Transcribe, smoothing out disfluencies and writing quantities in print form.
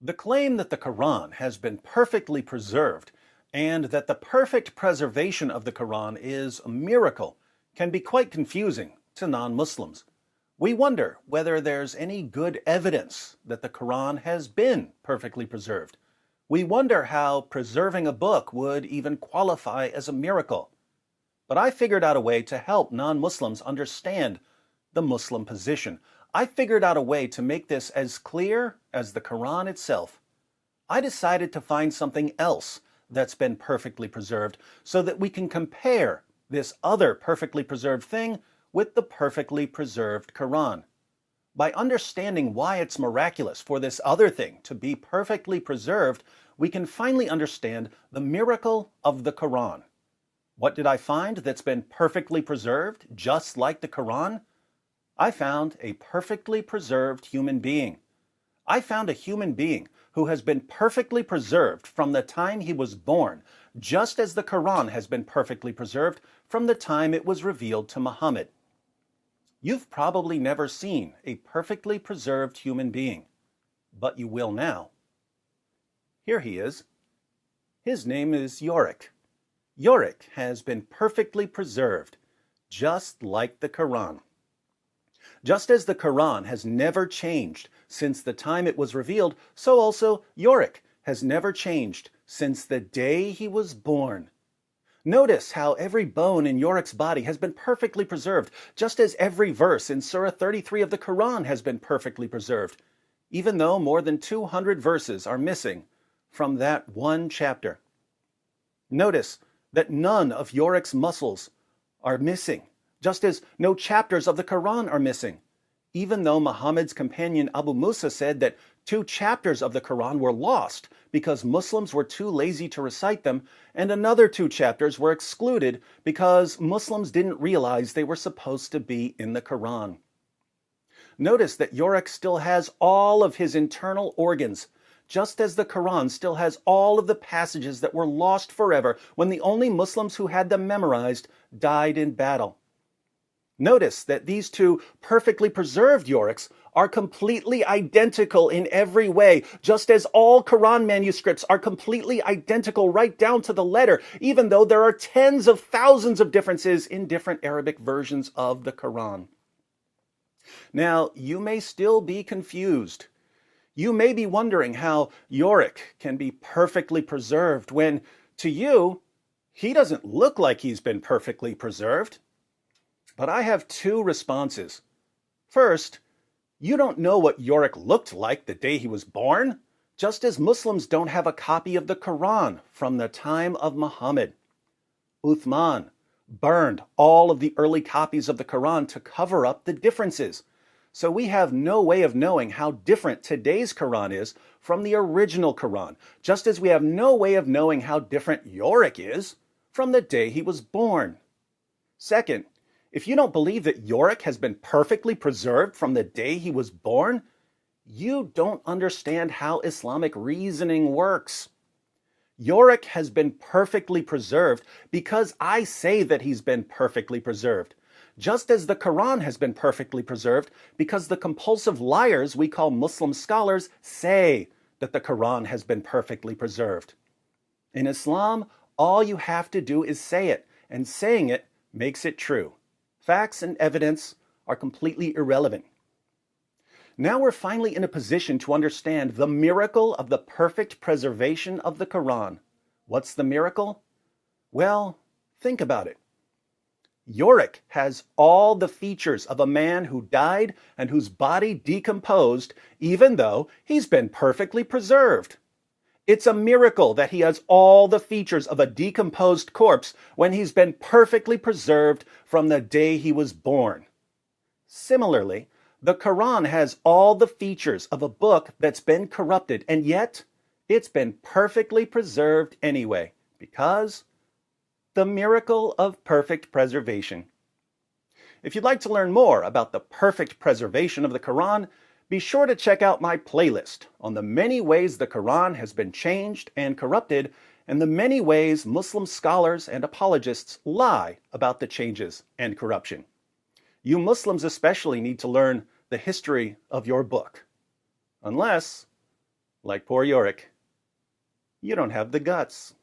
The claim that the Quran has been perfectly preserved and that the perfect preservation of the Quran is a miracle can be quite confusing to non-Muslims. We wonder whether there's any good evidence that the Quran has been perfectly preserved. We wonder how preserving a book would even qualify as a miracle. But I figured out a way to help non-Muslims understand the Muslim position. I figured out a way to make this as clear as the Quran itself. I decided to find something else that's been perfectly preserved so that we can compare this other perfectly preserved thing with the perfectly preserved Quran. By understanding why it's miraculous for this other thing to be perfectly preserved, we can finally understand the miracle of the Quran. What did I find that's been perfectly preserved, just like the Quran? I found a perfectly preserved human being. I found a human being who has been perfectly preserved from the time he was born, just as the Quran has been perfectly preserved from the time it was revealed to Muhammad. You've probably never seen a perfectly preserved human being, but you will now. Here he is. His name is Yorick. Yorick has been perfectly preserved, just like the Quran. Just as the Quran has never changed since the time it was revealed, so also Yorick has never changed since the day he was born. Notice how every bone in Yorick's body has been perfectly preserved, just as every verse in Surah 33 of the Quran has been perfectly preserved, even though more than 200 verses are missing from that one chapter. Notice that none of Yorick's muscles are missing, just as no chapters of the Quran are missing, even though Muhammad's companion Abu Musa said that 2 chapters of the Quran were lost because Muslims were too lazy to recite them, and another 2 chapters were excluded because Muslims didn't realize they were supposed to be in the Quran. Notice that Yorick still has all of his internal organs, just as the Quran still has all of the passages that were lost forever when the only Muslims who had them memorized died in battle. Notice that these 2 perfectly preserved Yoricks are completely identical in every way, just as all Quran manuscripts are completely identical right down to the letter, even though there are tens of thousands of differences in different Arabic versions of the Quran. Now, you may still be confused. You may be wondering how Yorick can be perfectly preserved when, to you, he doesn't look like he's been perfectly preserved. But I have 2 responses. First, you don't know what Yorick looked like the day he was born, just as Muslims don't have a copy of the Quran from the time of Muhammad. Uthman burned all of the early copies of the Quran to cover up the differences. So we have no way of knowing how different today's Quran is from the original Quran, just as we have no way of knowing how different Yorick is from the day he was born. Second, if you don't believe that Yorick has been perfectly preserved from the day he was born, you don't understand how Islamic reasoning works. Yorick has been perfectly preserved because I say that he's been perfectly preserved, just as the Quran has been perfectly preserved because the compulsive liars we call Muslim scholars say that the Quran has been perfectly preserved. In Islam, all you have to do is say it, and saying it makes it true. Facts and evidence are completely irrelevant. Now we're finally in a position to understand the miracle of the perfect preservation of the Quran. What's the miracle? Well, think about it. Yorick has all the features of a man who died and whose body decomposed, even though he's been perfectly preserved. It's a miracle that he has all the features of a decomposed corpse when he's been perfectly preserved from the day he was born. Similarly, the Quran has all the features of a book that's been corrupted, and yet it's been perfectly preserved anyway, because the miracle of perfect preservation. If you'd like to learn more about the perfect preservation of the Quran, be sure to check out my playlist on the many ways the Quran has been changed and corrupted, and the many ways Muslim scholars and apologists lie about the changes and corruption. You Muslims especially need to learn the history of your book. Unless Like poor Yorick. You don't have the guts.